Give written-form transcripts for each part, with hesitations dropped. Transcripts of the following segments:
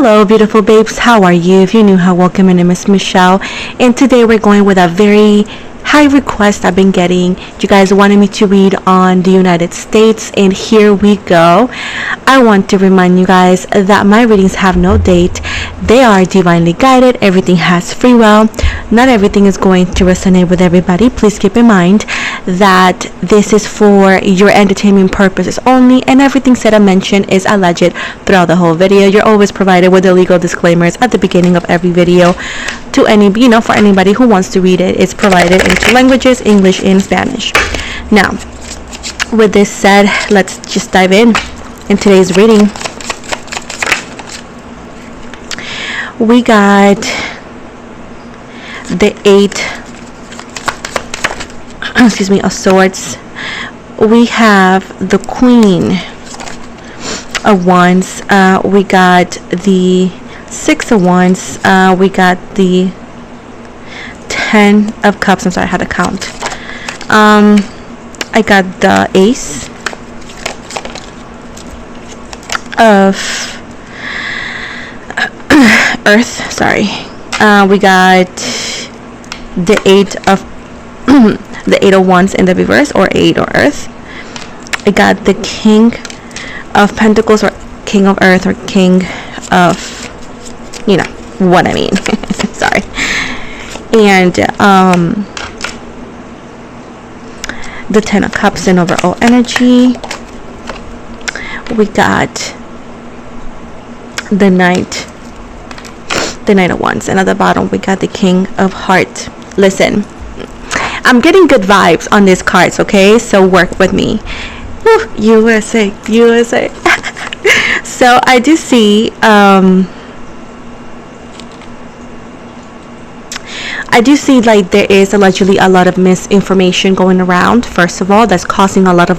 Hello beautiful babes, how are you? If you're new, hi, welcome. My name is Michelle, and today we're going with a very high request I've been getting. You guys wanted me to read on the United States, and here we go. I want to remind you guys that my readings have no date. They are divinely guided. Everything has free will. Not everything is going to resonate with everybody. Please keep in mind that this is for your entertainment purposes only, and everything said and mentioned is alleged throughout the whole video. You're always provided with the legal disclaimers at the beginning of every video to for anybody who wants to read it. It's provided in two languages, English and Spanish. Now, with this said, let's just dive in today's reading. We got the Eight of Swords. We have the Queen of Wands. We got the Six of Wands. We got the Ten of Cups. I'm sorry, I had to count. I got the Ace of Earth. Sorry. We got the Eight of the Eight of Wands in the reverse, or Eight or Earth. I got the King of Pentacles, or King of Earth, or King of, you know what I mean. Sorry. And the Ten of Cups in overall energy. We got the Knight of Wands, and at the bottom we got the King of Hearts. Listen, I'm getting good vibes on these cards, okay? So work with me. Woo, USA. So I do see like there is allegedly a lot of misinformation going around. First of all, that's causing a lot of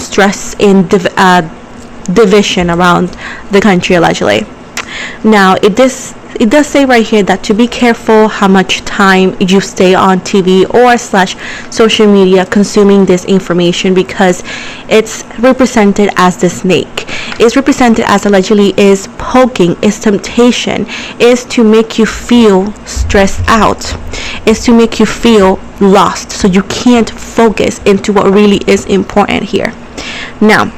stress and division around the country, allegedly. Now, it does say right here that to be careful how much time you stay on TV or / social media consuming this information, because it's represented as the snake. It's represented as allegedly is poking, is temptation, is to make you feel stressed out, is to make you feel lost, so you can't focus into what really is important here. Now,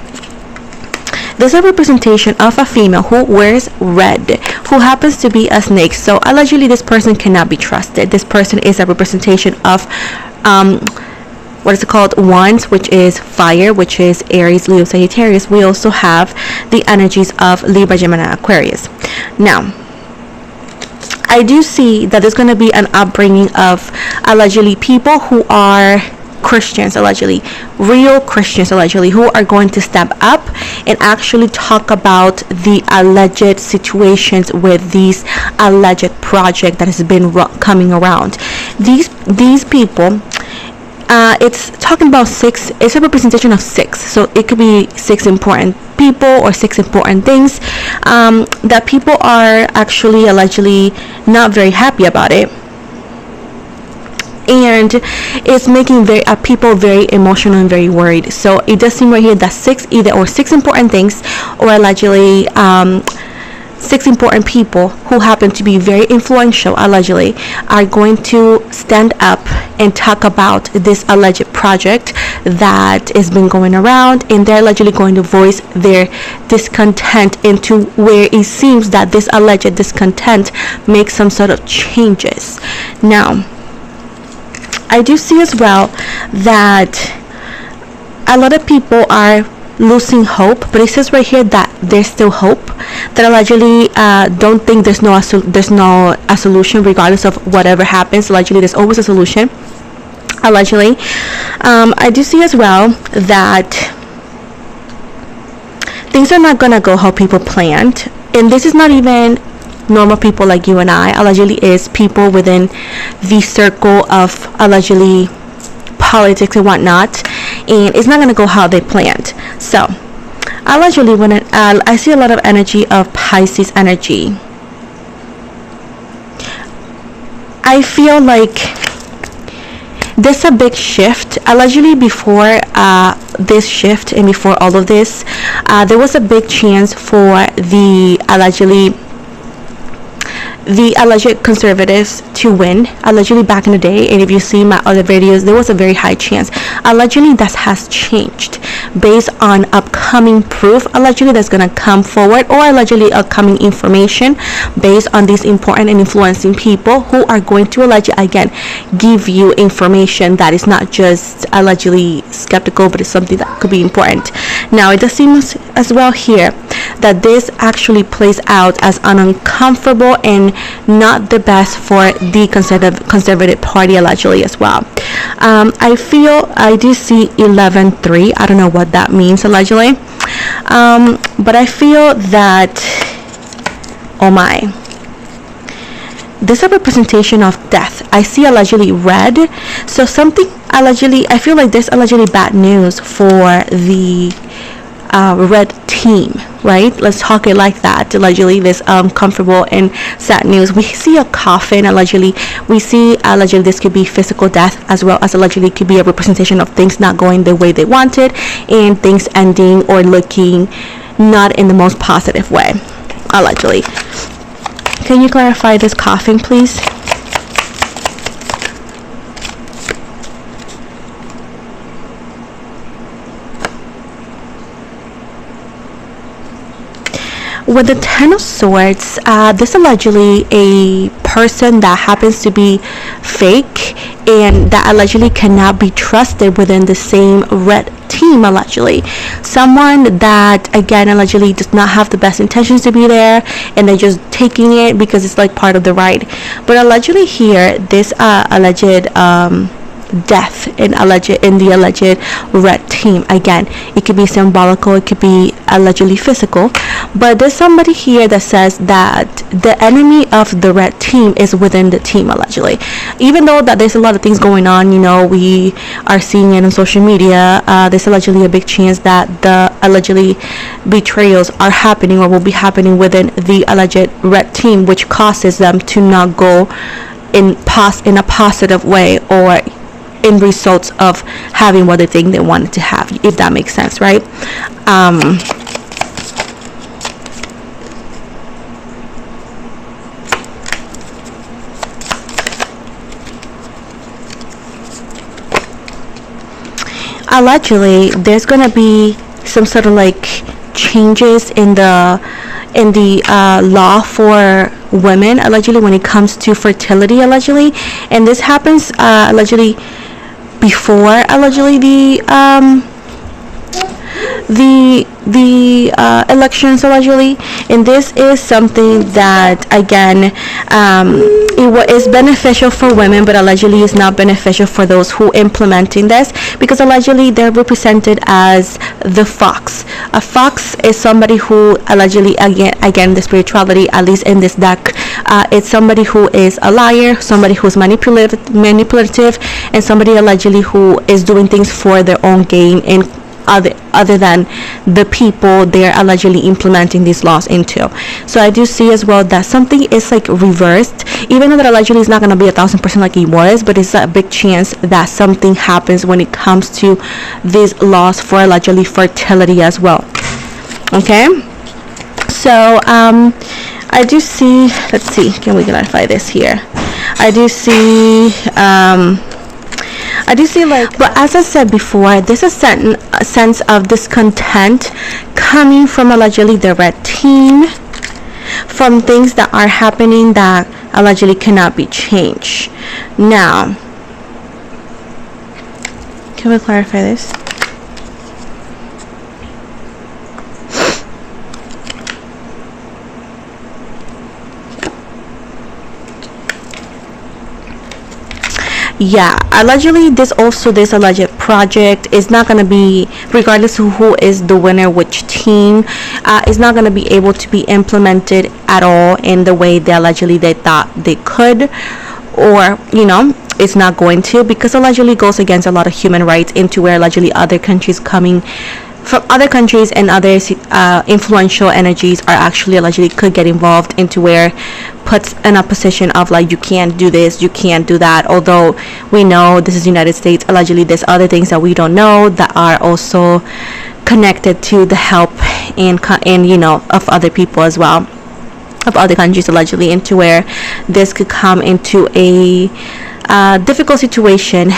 there's a representation of a female who wears red, who happens to be a snake. So allegedly this person cannot be trusted. This person is a representation of what is it called? Wands, which is fire, which is Aries, Leo, Sagittarius. We also have the energies of Libra, Gemini, Aquarius. Now, I do see that there's going to be an upbringing of allegedly people who are Christians, allegedly real Christians, allegedly, who are going to step up and actually talk about the alleged situations with these alleged project that has been coming around. These people, it's talking about six. It's a representation of six, so it could be six important people or six important things that people are actually allegedly not very happy about it. And it's making people very emotional and very worried. So it does seem right here that six important things, or allegedly six important people who happen to be very influential, allegedly, are going to stand up and talk about this alleged project that has been going around, and they're allegedly going to voice their discontent into where it seems that this alleged discontent makes some sort of changes. Now, I do see as well that a lot of people are losing hope, but it says right here that there's still hope. That allegedly don't think there's no a solution regardless of whatever happens. Allegedly, there's always a solution. Allegedly, I do see as well that things are not gonna go how people planned, and this is not even normal people like you and I. Allegedly is people within the circle of allegedly politics and whatnot, and it's not going to go how they planned. So allegedly, when I see a lot of energy of Pisces energy, I feel like there's a big shift. Allegedly, before this shift and before all of this, there was a big chance for the alleged conservatives to win, allegedly, back in the day. And if you see my other videos, there was a very high chance. Allegedly, that has changed based on upcoming proof, allegedly, that's going to come forward, or allegedly upcoming information based on these important and influencing people who are going to allegedly, again, give you information that is not just allegedly skeptical, but it's something that could be important. Now, it does seem as well here that this actually plays out as an uncomfortable and not the best for the conservative party, allegedly, as well. I do see 11-3. I don't know what that means, allegedly, but I feel that, oh my, this is a representation of death. I see allegedly red, so something allegedly, I feel like there's allegedly bad news for the red team, right? Let's talk it like that. Allegedly, this comfortable and sad news. We see a coffin, allegedly. We see allegedly this could be physical death, as well as allegedly could be a representation of things not going the way they wanted and things ending or looking not in the most positive way, allegedly. Can you clarify this coffin, please? With the Ten of Swords, this allegedly a person that happens to be fake and that allegedly cannot be trusted within the same red team, allegedly. Someone that, again, allegedly does not have the best intentions to be there, and they're just taking it because it's like part of the ride. But allegedly here, this alleged death in the alleged red team, again, it could be symbolical, it could be allegedly physical, but there's somebody here that says that the enemy of the red team is within the team, allegedly. Even though that there's a lot of things going on, you know, we are seeing it on social media, there's allegedly a big chance that the allegedly betrayals are happening or will be happening within the alleged red team, which causes them to not go in a positive way or in results of having what they think they wanted to have, if that makes sense, right? Allegedly, there's gonna be some sort of like changes in the law for women, allegedly, when it comes to fertility, allegedly, and this happens allegedly before allegedly the elections, allegedly. And this is something that, again, it is beneficial for women, but allegedly is not beneficial for those who implementing this, because allegedly they're represented as the fox. A fox is somebody who allegedly, again, the spirituality, at least in this deck, it's somebody who is a liar, somebody who's manipulative, and somebody allegedly who is doing things for their own gain and other than the people they're allegedly implementing these laws into. So I do see as well that something is like reversed, even though that allegedly is not going to be 1,000% like it was, but it's a big chance that something happens when it comes to these laws for allegedly fertility as well. Okay, so I do see, let's see, can we clarify this here? I do see like, but as I said before, there's a sense of discontent coming from allegedly the red team, from things that are happening that allegedly cannot be changed. Now, can we clarify this? Yeah, allegedly this alleged project is not going to be, regardless of who is the winner, which team, is not going to be able to be implemented at all in the way they allegedly they thought they could, or, you know, it's not going to, because allegedly goes against a lot of human rights, into where allegedly other countries coming from other countries and other influential energies are actually allegedly could get involved into where puts in a position of like, you can't do this, you can't do that, although we know this is United States. Allegedly there's other things that we don't know that are also connected to the help and you know, of other people as well, of other countries, allegedly, into where this could come into a difficult situation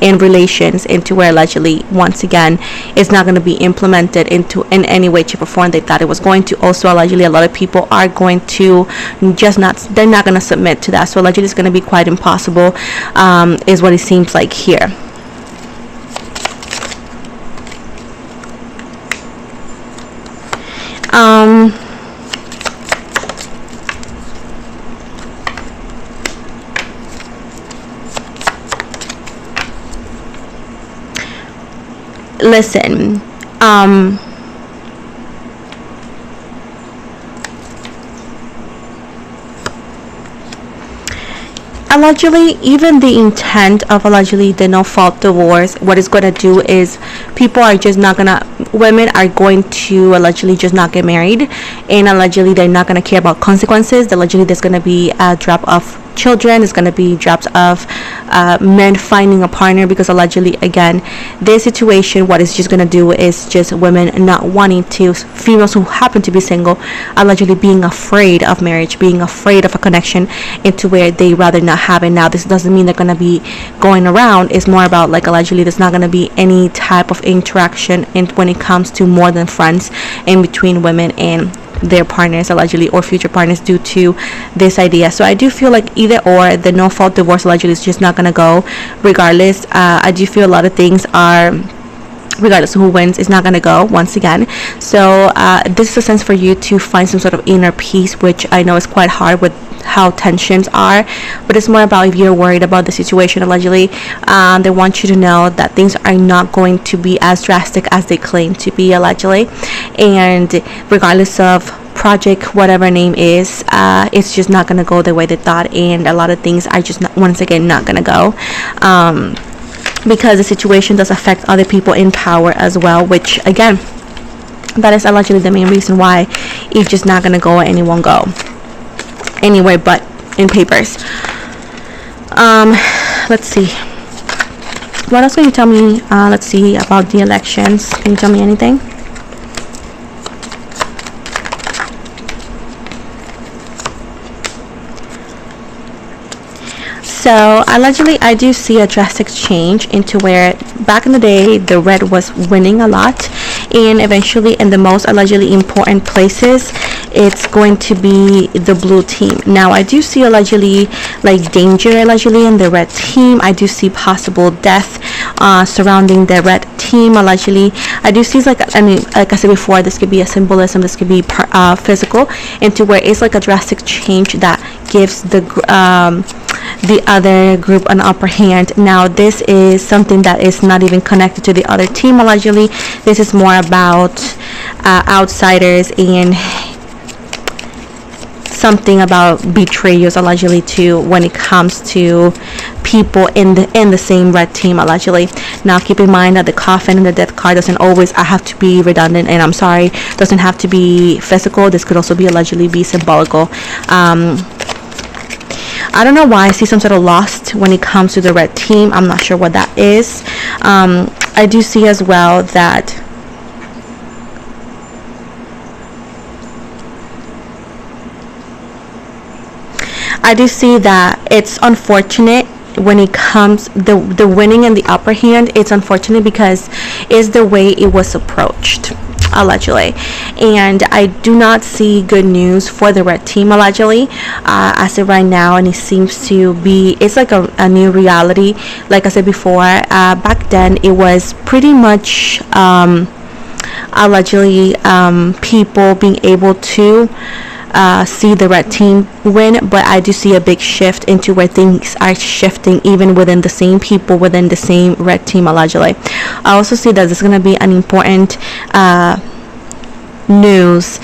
in relations, into where allegedly once again it's not going to be implemented into in any way, shape or form they thought it was going to. Also allegedly a lot of people are going to they're not going to submit to that, so allegedly it's going to be quite impossible, is what it seems like here. Listen, allegedly, even the intent of allegedly the no fault divorce, what it's going to do is people are just not gonna, women are going to allegedly just not get married, and allegedly they're not going to care about consequences. Allegedly there's going to be a drop of children, it's going to be drops of men finding a partner, because allegedly again this situation, what it's just going to do is just women not wanting to, females who happen to be single, allegedly being afraid of marriage, being afraid of a connection, into where they rather not have it. Now this doesn't mean they're going to be going around, it's more about like allegedly there's not going to be any type of interaction when it comes to more than friends in between women and their partners, allegedly, or future partners, due to this idea. So I do feel like either or, the no fault divorce allegedly is just not gonna go regardless. I do feel a lot of things are, regardless of who wins, is not going to go once again. So this is a sense for you to find some sort of inner peace, which I know is quite hard with how tensions are, but it's more about if you're worried about the situation allegedly, they want you to know that things are not going to be as drastic as they claim to be allegedly, and regardless of project, whatever name is, it's just not going to go the way they thought, and a lot of things are just not, once again, not going to go, because the situation does affect other people in power as well, which again, that is allegedly the main reason why it's just not going to go, and it won't go anywhere but in papers. Let's see, what else can you tell me? Let's see about the elections. Can you tell me anything? So allegedly I do see a drastic change into where back in the day the red was winning a lot, and eventually in the most allegedly important places it's going to be the blue team. Now I do see allegedly like danger allegedly in the red team. I do see possible death surrounding the red team allegedly. I do see, like, I mean, like I said before, this could be a symbolism, this could be physical, into where it's like a drastic change that gives the other group an upper hand. Now this is something that is not even connected to the other team allegedly. This is more about outsiders and something about betrayals allegedly too, when it comes to people in the same red team allegedly. Now keep in mind that the coffin and the death card doesn't always have to be redundant, and I'm sorry, doesn't have to be physical. This could also be allegedly be symbolical. I don't know why I see some sort of lost when it comes to the red team. I'm not sure what that is. I do see as well that it's unfortunate when it comes the winning and the upper hand. It's unfortunate because it's the way it was approached allegedly, and I do not see good news for the red team allegedly as of right now, and it seems to be, it's like a new reality. Like I said before, back then it was pretty much allegedly people being able to see the red team win, but I do see a big shift into where things are shifting even within the same people within the same red team allegedly. I also see that there's going to be an important news.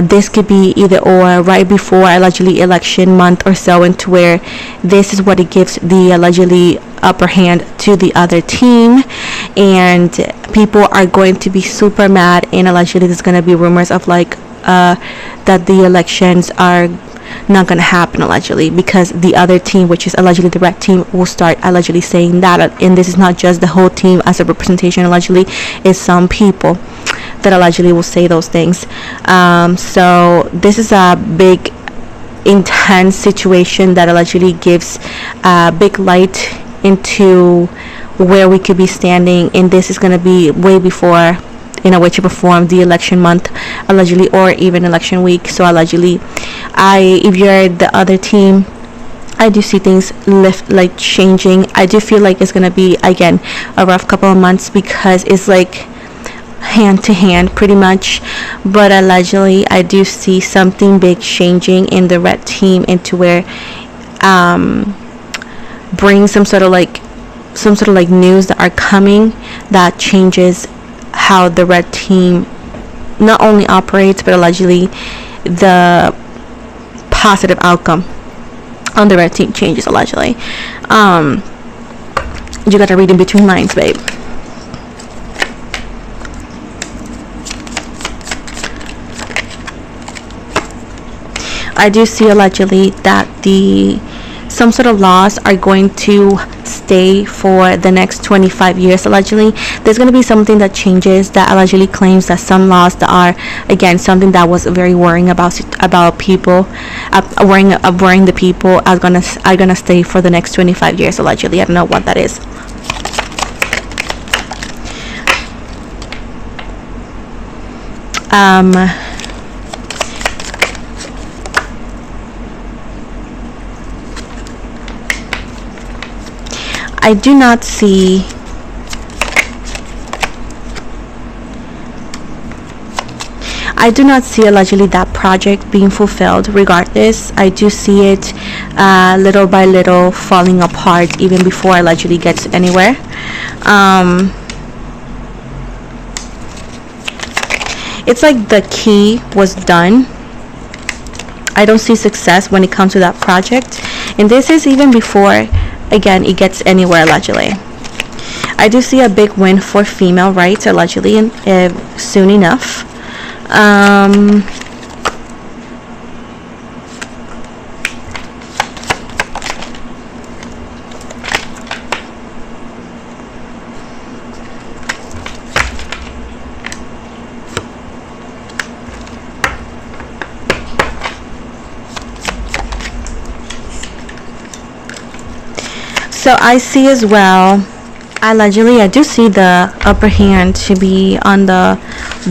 This could be either or right before allegedly election month or so, into where this is what it gives the allegedly upper hand to the other team, and people are going to be super mad, and allegedly there's going to be rumors of like that the elections are not going to happen allegedly, because the other team, which is allegedly the red team, will start allegedly saying that. And this is not just the whole team as a representation, allegedly it's some people that allegedly will say those things. So this is a big intense situation that allegedly gives big light into where we could be standing, and this is going to be way before in a way to perform the election month allegedly, or even election week. So allegedly, if you're the other team, I do see things like changing. I do feel like it's gonna be again a rough couple of months, because it's like hand to hand pretty much. But allegedly I do see something big changing in the red team, into where bring some sort of like news that are coming that changes how the red team not only operates, but allegedly the positive outcome on the red team changes allegedly. You gotta read in between lines, babe. I do see allegedly that some sort of laws are going to stay for the next 25 years allegedly. There's going to be something that changes, that allegedly claims that some laws that are again something that was very worrying about people, worrying the people, are gonna stay for the next 25 years allegedly. I don't know what that is. I do not see allegedly that project being fulfilled. Regardless, I do see it little by little falling apart, even before allegedly gets anywhere. It's like the key was done. I don't see success when it comes to that project, and this is even before again it gets anywhere allegedly. I do see a big win for female rights allegedly, soon enough. So I see as well, allegedly, I do see the upper hand to be on the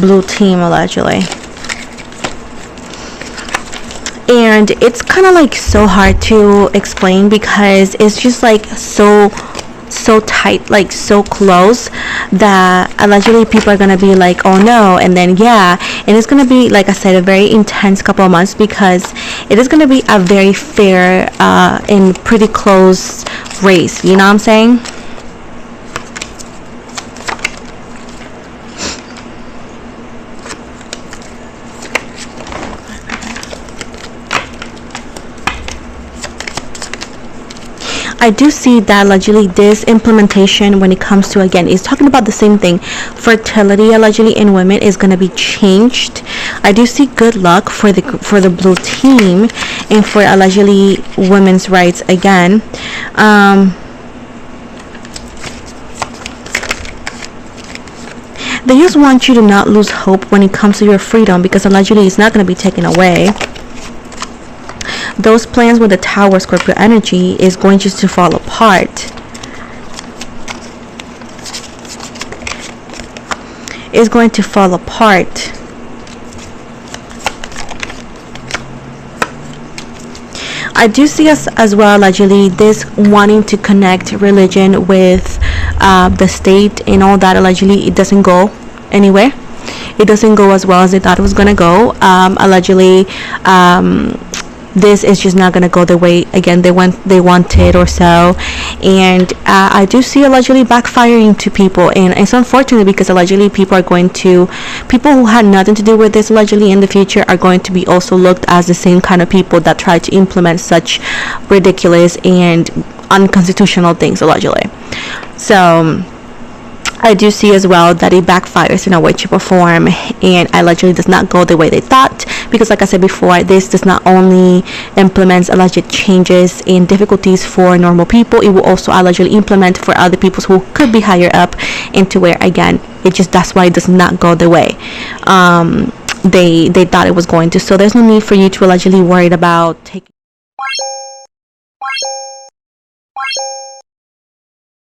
blue team allegedly. And it's kind of like so hard to explain, because it's just like so tight, like so close, that allegedly people are gonna be like, oh no, and then yeah, and it's gonna be, like I said, a very intense couple of months, because it is gonna be a very fair and pretty close race, you know what I'm saying? I do see that allegedly this implementation, when it comes to, again, is talking about the same thing. Fertility allegedly in women is going to be changed. I do see good luck for the blue team, and for allegedly women's rights again. They just want you to not lose hope when it comes to your freedom, because allegedly it's not going to be taken away. Those plans with the Tower Scorpio energy is going just to fall apart. It's going to fall apart. I do see us as well allegedly this wanting to connect religion with the state and all that. Allegedly it doesn't go anywhere. It doesn't go as well as they thought it was gonna go. Allegedly this is just not gonna go the way again they wanted or so. And I do see allegedly backfiring to people, and it's unfortunate, because allegedly people who had nothing to do with this allegedly in the future are going to be also looked as the same kind of people that try to implement such ridiculous and unconstitutional things allegedly. So I do see as well that it backfires in a way, shape, or form, and allegedly does not go the way they thought. Because, like I said before, this does not only implement alleged changes and difficulties for normal people, it will also allegedly implement for other people who could be higher up, into where again, that's why it does not go the way they thought it was going to. So there's no need for you to allegedly worried about taking